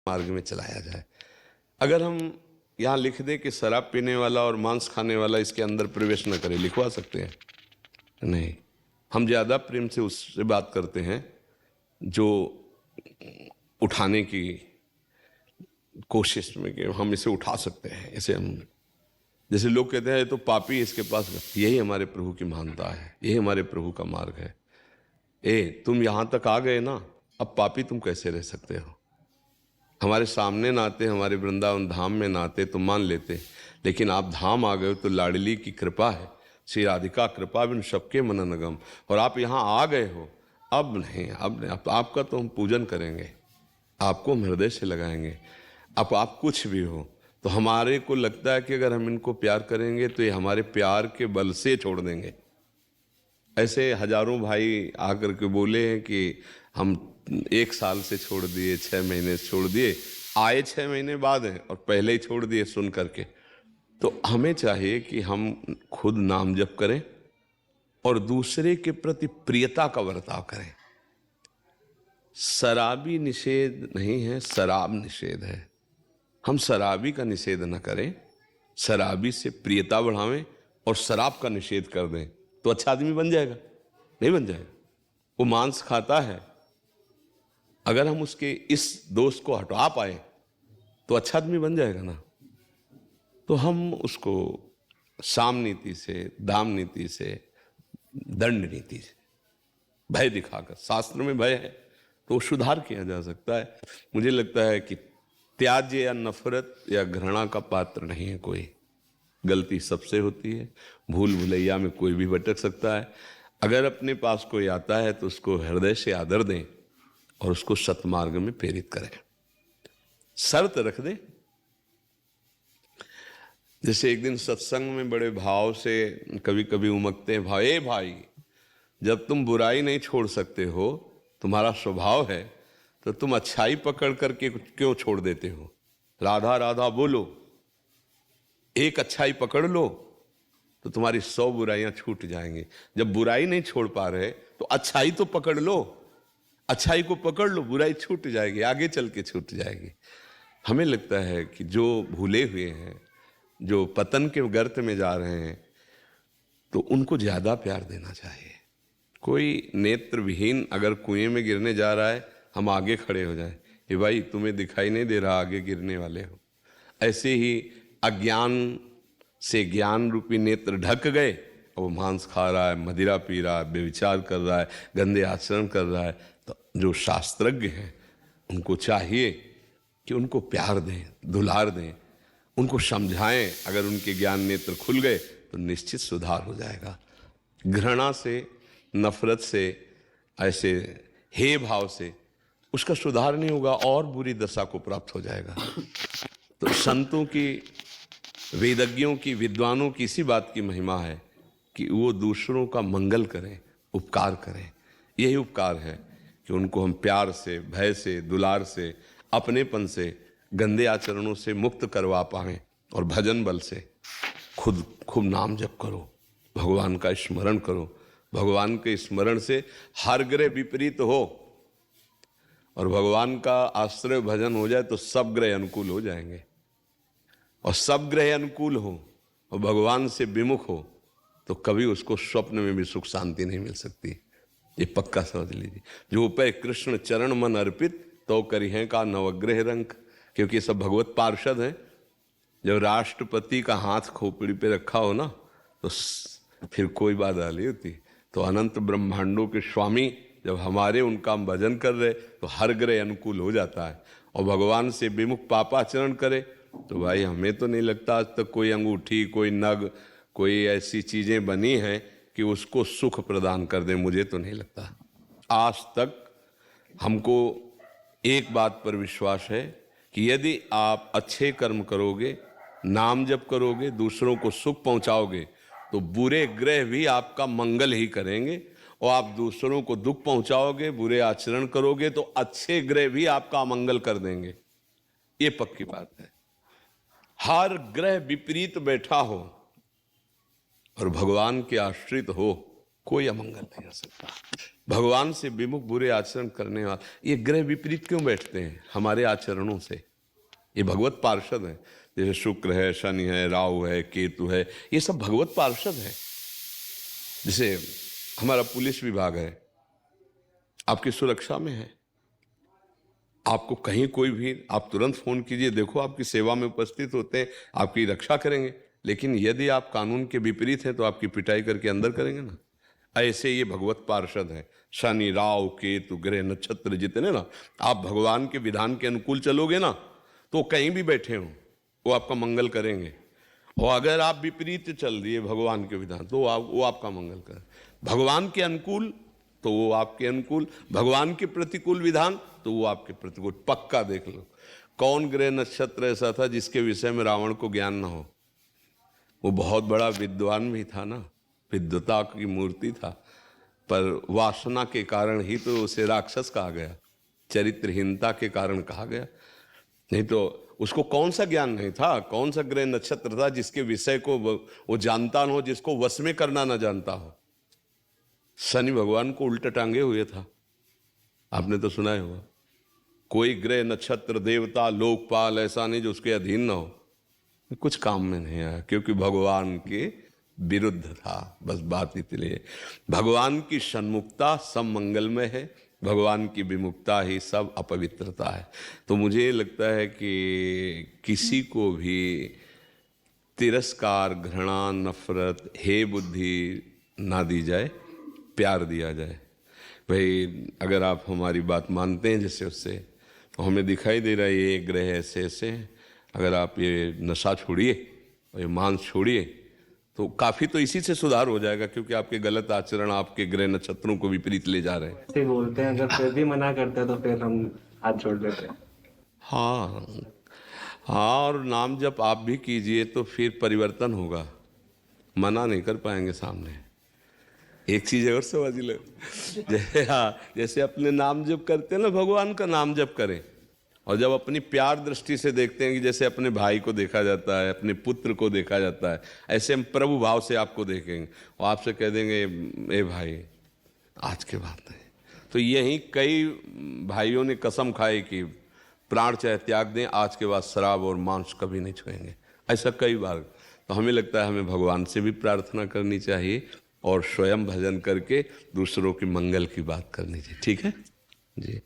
मार्ग में चलाया जाए। अगर हम यहाँ लिख दें कि शराब पीने वाला और मांस खाने वाला इसके अंदर प्रवेश न करे, लिखवा सकते हैं? नहीं। हम ज़्यादा प्रेम से उससे बात करते हैं जो उठाने की कोशिश में कि हम इसे उठा सकते हैं। इसे हम, जैसे लोग कहते हैं तो पापी इसके पास, यही हमारे प्रभु की महानता है, यही हमारे प्रभु का मार्ग है। तुम यहाँ तक आ गए ना, अब पापी तुम कैसे रह सकते हो? हमारे सामने ना आते, हमारे वृंदावन धाम में ना आते तो मान लेते, लेकिन आप धाम आ गए तो लाडली की कृपा है, श्री राधिका कृपा बिन सबके मनन अगम, और आप यहाँ आ गए हो। अब नहीं, अब आपका तो हम पूजन करेंगे, आपको हम हृदय से लगाएंगे। अब आप कुछ भी हो तो हमारे को लगता है कि अगर हम इनको प्यार करेंगे तो ये हमारे प्यार के बल से छोड़ देंगे। ऐसे हजारों भाई आकर के बोले हैं कि हम 1 साल से छोड़ दिए, 6 महीने से छोड़ दिए, आए 6 महीने बाद हैं और पहले ही छोड़ दिए सुन करके। तो हमें चाहिए कि हम खुद नाम जप करें और दूसरे के प्रति प्रियता का बर्ताव करें। शराबी निषेध नहीं है, शराब निषेध है। हम शराबी का निषेध न करें, शराबी से प्रियता बढ़ावें और शराब का निषेध कर दें तो अच्छा आदमी बन जाएगा? नहीं बन जाएगा। वो मांस खाता है, अगर हम उसके इस दोष को हटा पाए तो अच्छा आदमी बन जाएगा ना। तो हम उसको साम नीति से, दाम नीति से, दंड नीति से, भय दिखाकर, शास्त्र में भय है तो सुधार किया जा सकता है। मुझे लगता है कि त्याज्य या नफरत या घृणा का पात्र नहीं है कोई। गलती सबसे होती है, भूल भुलैया में कोई भी भटक सकता है। अगर अपने पास कोई आता है तो उसको हृदय से आदर दें और उसको सतमार्ग में प्रेरित करें। शर्त रख दें। जैसे एक दिन सत्संग में बड़े भाव से कभी कभी उमकते हैं भाई, जब तुम बुराई नहीं छोड़ सकते हो, तुम्हारा स्वभाव है, तो तुम अच्छाई पकड़ करके क्यों छोड़ देते हो? राधा राधा बोलो, एक अच्छाई पकड़ लो तो तुम्हारी 100 बुराइयां छूट जाएंगी। जब बुराई नहीं छोड़ पा रहे तो अच्छाई तो पकड़ लो, अच्छाई को पकड़ लो, बुराई छूट जाएगी, आगे चल के छूट जाएगी। हमें लगता है कि जो भूले हुए हैं, जो पतन के गर्त में जा रहे हैं, तो उनको ज्यादा प्यार देना चाहिए। कोई नेत्र विहीन अगर कुएं में गिरने जा रहा है, हम आगे खड़े हो जाएं, ये भाई तुम्हें दिखाई नहीं दे रहा आगे गिरने वाले हो। ऐसे ही अज्ञान से ज्ञान रूपी नेत्र ढक गए और वो मांस खा रहा है, मदिरा पी रहा है, बेविचार कर रहा है, गंदे आचरण कर रहा है, तो जो शास्त्रज्ञ हैं उनको चाहिए कि उनको प्यार दें, दुलार दें, उनको समझाएं। अगर उनके ज्ञान नेत्र खुल गए तो निश्चित सुधार हो जाएगा। घृणा से, नफरत से, ऐसे हे भाव से उसका सुधार नहीं होगा और बुरी दशा को प्राप्त हो जाएगा। तो संतों की, वेदज्ञों की, विद्वानों की इसी बात की महिमा है कि वो दूसरों का मंगल करें, उपकार करें। यही उपकार है कि उनको हम प्यार से, भय से, दुलार से, अपनेपन से, गंदे आचरणों से मुक्त करवा पाएं और भजन बल से खूब नाम जप करो, भगवान का स्मरण करो। भगवान के स्मरण से हर ग्रह विपरीत हो और भगवान का आश्रय भजन हो जाए तो सब ग्रह अनुकूल हो जाएंगे। और सब ग्रह अनुकूल हो और भगवान से विमुख हो तो कभी उसको स्वप्न में भी सुख शांति नहीं मिल सकती। ये पक्का समझ लीजिए। जो पे कृष्ण चरण मन अर्पित तो करिहें का नवग्रह रंक, क्योंकि सब भगवत पार्षद हैं। जब राष्ट्रपति का हाथ खोपड़ी पे रखा हो ना तो फिर कोई बात नहीं होती। तो अनंत ब्रह्मांडों के स्वामी जब हमारे उनका हम भजन कर रहे तो हर ग्रह अनुकूल हो जाता है। और भगवान से विमुख पापाचरण करे तो भाई हमें तो नहीं लगता आज तक कोई अंगूठी, कोई नग, कोई ऐसी चीजें बनी हैं कि उसको सुख प्रदान कर दे। मुझे तो नहीं लगता। आज तक हमको एक बात पर विश्वास है कि यदि आप अच्छे कर्म करोगे, नाम जप करोगे, दूसरों को सुख पहुंचाओगे तो बुरे ग्रह भी आपका मंगल ही करेंगे। और आप दूसरों को दुख पहुंचाओगे, बुरे आचरण करोगे तो अच्छे ग्रह भी आपका अमंगल कर देंगे। ये पक्की बात है। हर ग्रह विपरीत बैठा हो और भगवान के आश्रित हो, कोई अमंगल नहीं हो सकता। भगवान से विमुख बुरे आचरण करने वाले ये ग्रह विपरीत क्यों बैठते हैं हमारे आचरणों से? ये भगवत पार्षद हैं, जैसे शुक्र है, शनि है, राहु है, केतु है, ये सब भगवत पार्षद हैं। जैसे हमारा पुलिस विभाग है, आपकी सुरक्षा में है। आपको कहीं कोई भी, आप तुरंत फोन कीजिए, देखो आपकी सेवा में उपस्थित होते हैं, आपकी रक्षा करेंगे। लेकिन यदि आप कानून के विपरीत हैं तो आपकी पिटाई करके अंदर करेंगे ना। ऐसे ये भगवत पार्षद हैं, शनि, राहु, केतु, ग्रह, नक्षत्र जितने ना, आप भगवान के विधान के अनुकूल चलोगे ना तो कहीं भी बैठे हो वो आपका मंगल करेंगे। और अगर आप विपरीत चल दिए भगवान के विधान तो वो आपका मंगल करें। भगवान के अनुकूल तो वो आपके अनुकूल, भगवान के प्रतिकूल विधान तो वो आपके प्रतिकूल। पक्का देख लो कौन ग्रह नक्षत्र ऐसा था जिसके विषय में रावण को ज्ञान ना हो। वो बहुत बड़ा विद्वान भी था ना, विद्वता की मूर्ति था, पर वासना के कारण ही तो उसे राक्षस कहा गया, चरित्रहीनता के कारण कहा गया। नहीं तो उसको कौन सा ज्ञान नहीं था, कौन सा ग्रह नक्षत्र था जिसके विषय को वो जानता न हो, जिसको वश में करना ना जानता हो। शनि भगवान को उल्टा टांगे हुए था, आपने तो सुना ही होगा। कोई ग्रह नक्षत्र देवता लोकपाल ऐसा नहीं जो उसके अधीन ना हो, कुछ काम में नहीं आया, क्योंकि भगवान के विरुद्ध था। बस बात इसलिए भगवान की सन्मुखता सब मंगलमय है, भगवान की विमुखता ही सब अपवित्रता है। तो मुझे लगता है कि किसी को भी तिरस्कार, घृणा, नफरत, हे बुद्धि ना दी जाए, प्यार दिया जाए। भाई अगर आप हमारी बात मानते हैं जैसे उससे, तो हमें दिखाई दे रहा है ये ग्रह ऐसे ऐसे, अगर आप ये नशा छोड़िए और ये मांस छोड़िए तो काफ़ी तो इसी से सुधार हो जाएगा, क्योंकि आपके गलत आचरण आपके ग्रह नक्षत्रों को विपरीत ले जा रहे हैं। ऐसे बोलते हैं, अगर फिर भी मना करते हैं तो फिर हम हाथ छोड़ देते हैं। हाँ हाँ, और नाम जप आप भी कीजिए तो फिर परिवर्तन होगा, मना नहीं कर पाएंगे सामने। एक चीज़ और समझ लो, जैसे हाँ, जैसे अपने नाम जप करते हैं ना, भगवान का नाम जप करें, और जब अपनी प्यार दृष्टि से देखते हैं कि जैसे अपने भाई को देखा जाता है, अपने पुत्र को देखा जाता है, ऐसे हम प्रभु भाव से आपको देखेंगे और आपसे कह देंगे ए भाई आज के बाद नहीं। तो यही कई भाइयों ने कसम खाई कि प्राण चाहे त्याग दें, आज के बाद शराब और मांस कभी नहीं छुएंगे, ऐसा कई बार। तो हमें लगता है हमें भगवान से भी प्रार्थना करनी चाहिए और स्वयं भजन करके दूसरों की मंगल की बात करनी चाहिए। ठीक है जी।